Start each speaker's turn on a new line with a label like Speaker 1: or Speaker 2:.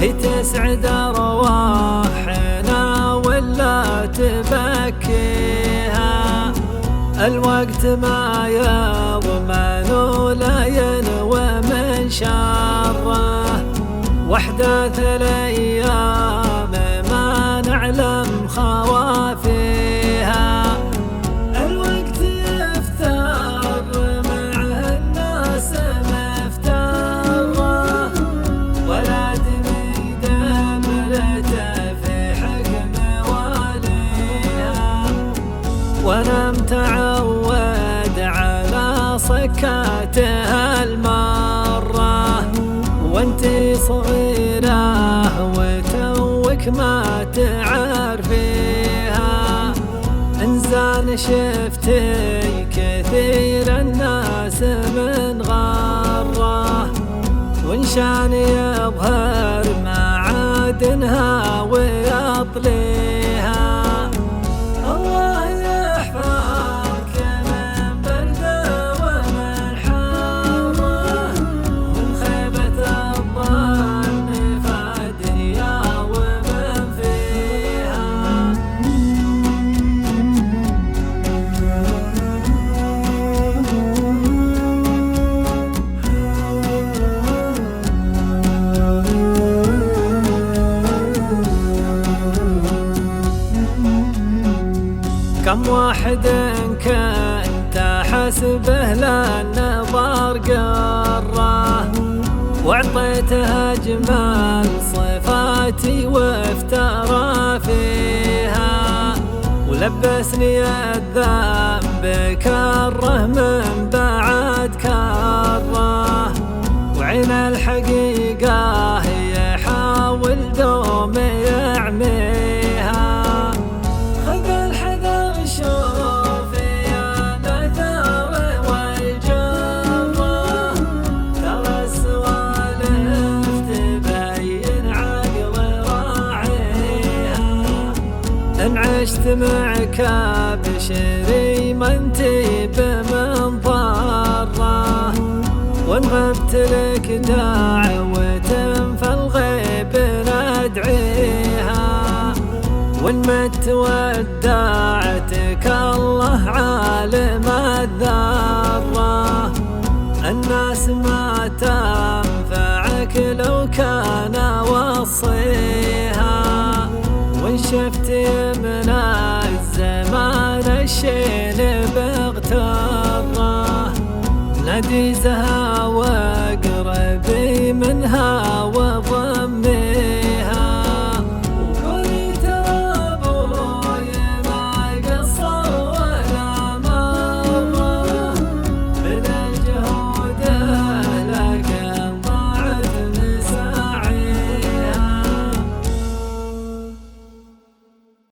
Speaker 1: هي تسعد أرواحنا ولا تبكيها. الوقت ما يضمن لا ينوى من شره، واحداث الأيام ما نعلم خوافيها. الوقت يفتر معه الناس مفتره، ولا دمي دبلته في حكم واليها. وانا متعود على صكاتها المره، وانتي صغيرة وتوك ما تعرفيها. انزان شفتي كثير الناس من غره، وانشان يظهر معادنها ويطليها. الله يحفظك من برده ومن حاره، ومن خيبة الظن فادنيا ومن فيها. كم واحد كنت حسبه للنظر قره، واعطيته اجمل صفاتي وافترى فيها. ولبسني الذنب كره من بعد كره، وعين الحقيقة يحاول دوم يعميها. خذ الحذر شوفي يا نثار والجرة، ترى السوالف تبين عقل راعيها. إن عشت معك بشري ما انتي بمنظره، وإن غبت لك دعوة فالغيب ندعيها. وإن مت ودعتك الله عالم الذرة، الناس ما تنفعك لو كان وصيها. وإن شفت من الزمان الشين باغتره، نادي زها واقربي منها